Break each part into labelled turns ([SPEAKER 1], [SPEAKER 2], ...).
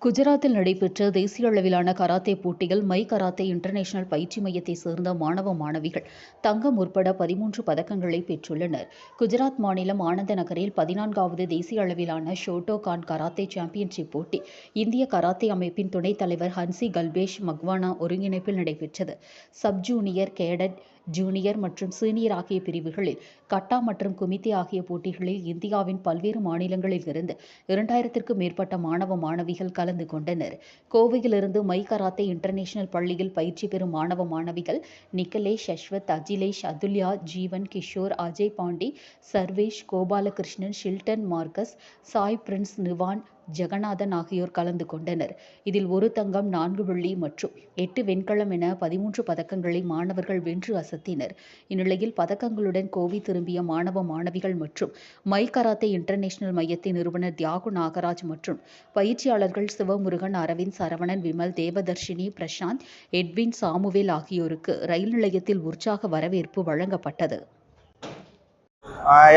[SPEAKER 1] குஜராத்தில் நடைபெற்ற தேசிய அளவிலான கராத்தே போட்டியில் மை கராத்தே இன்டர்நேஷனல் பயிற்சி மையத்தை சேர்ந்த மாணவ மாணவிகள் தங்கம் உட்பட 13 பதக்கங்களை பெற்றுள்ளனர். குஜராத் மாநிலம் ஆனந்த நகரில் 14வது தேசிய அளவிலான ஷோட்டோகான் கராத்தே சாம்பியன்ஷிப் போட்டி இந்திய கராத்தே அமைப்பின் துணைத் தலைவர் ஹன்சி கல்பேஷ் மக்வானா ஒருங்கிணைப்பில் நடைபெற்றது. சப் ஜூனியர், கேடட், ஜூனியர் மற்றும் சீனியர் ஆகிய பிரிவுகளில் கட்டா மற்றும் குமித்தே ஆகிய போட்டிகளில் இந்தியாவின் பல்வேறு மாநிலங்களில் இருந்து 2000க்கும் மேற்பட்ட மாணவ மாணவிகள் கலந்து கொண்டனர். கோவையிலிருந்து மை கராத்தே இன்டர்நேஷனல் பள்ளியில் பயிற்சி பெறும் மாணவ மாணவிகள் நிக்கலேஷ், அஸ்வத், அஜிலேஷ், அதுல்யா, ஜீவன், Kishore, Ajay Pandi, Sarvesh, Gopalakrishnan, Sheldon, Marcus, Sai Prince, Nivan, Jeganathan ஆகியோர் கலந்து கொண்டனர். இதில் 1 தங்கம், 4 வெள்ளி மற்றும் 8 வெண்கலம் என 13 பதக்கங்களை மாணவர்கள் வென்று அசத்தினர். இந்நிலையில் பதக்கங்களுடன் கோவை திரும்பிய மாணவ மாணவிகள் மற்றும் மை கராத்தே இன்டர்நேஷனல் மையத்தின் நிறுவனர் தியாகு நாகராஜ் மற்றும் பயிற்சியாளர்கள் சிவமுருகன், அரவிந்த், சரவணன், விமல், தேவதர்ஷினி, பிரசாந்த், எட்வின், சாமுவேல் ஆகியோருக்கு ரயில் நிலையத்தில் உற்சாக வரவேற்பு வழங்கப்பட்டது.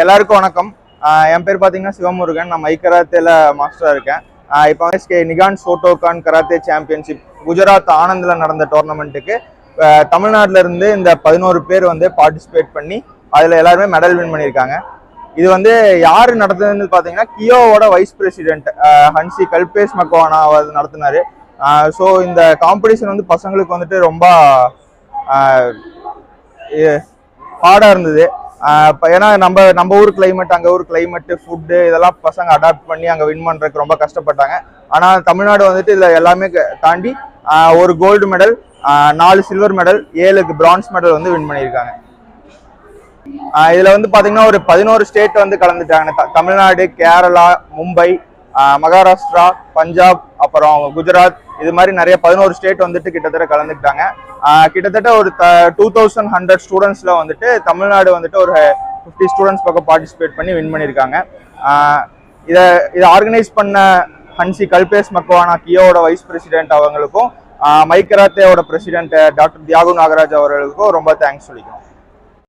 [SPEAKER 2] எல்லாருக்கும் வணக்கம். என் பேர் பார்த்தீங்கன்னா சிவமுருகன். நான் மை கராத்தேல மாஸ்டராக இருக்கேன். இப்போ நிகான் ஷோட்டோகான் கராத்தே சாம்பியன்ஷிப் குஜராத் ஆனந்தில் நடந்த டோர்னமெண்ட்டுக்கு தமிழ்நாட்டில் இருந்து இந்த 11 பேர் பார்ட்டிசிபேட் பண்ணி அதில் எல்லாருமே மெடல் வின் பண்ணியிருக்காங்க. இது யார் நடத்துதுன்னு பார்த்தீங்கன்னா கியோவோட vice president Hanshi Kalpesh Makwana அவர் நடத்தினார். ஸோ இந்த காம்படிஷன் பசங்களுக்கு ரொம்ப ஹார்டாக இருந்தது. ஏன்னா நம்ம ஊர் கிளைமேட், அங்கே ஊர் கிளைமேட்டு, ஃபுட்டு இதெல்லாம் பசங்க அடாப்ட் பண்ணி அங்கே வின் பண்ணுறதுக்கு ரொம்ப கஷ்டப்பட்டாங்க. ஆனால் தமிழ்நாடு இதில் எல்லாமே தாண்டி 1 gold medal, 4 silver medal, 7 bronze medal win பண்ணியிருக்காங்க. இதில் பார்த்தீங்கன்னா ஒரு 11 ஸ்டேட் கலந்துட்டாங்க. தமிழ்நாடு, கேரளா, மும்பை, மகாராஷ்டிரா, பஞ்சாப், அப்புறம் குஜராத், இது மாதிரி நிறைய 11 ஸ்டேட் கிட்டத்தட்ட கலந்துக்கிட்டாங்க. கிட்டத்தட்ட ஒரு 2100 ஸ்டூடெண்ட்ஸில் தமிழ்நாடு ஒரு 50 ஸ்டூடெண்ட்ஸ் பக்கம் பார்ட்டிசிபேட் பண்ணி வின் பண்ணியிருக்காங்க. இதை ஆர்கனைஸ் பண்ண ஹன்சி கல்பேஷ் மக்வானா கியோவோட வைஸ் பிரசிடென்ட் அவங்களுக்கும் மை கராத்தேவோட பிரசிடென்ட் டாக்டர் தியாகு நாகராஜ் அவர்களுக்கும் ரொம்ப தேங்க்ஸ் சொல்லிக்கிறோம்.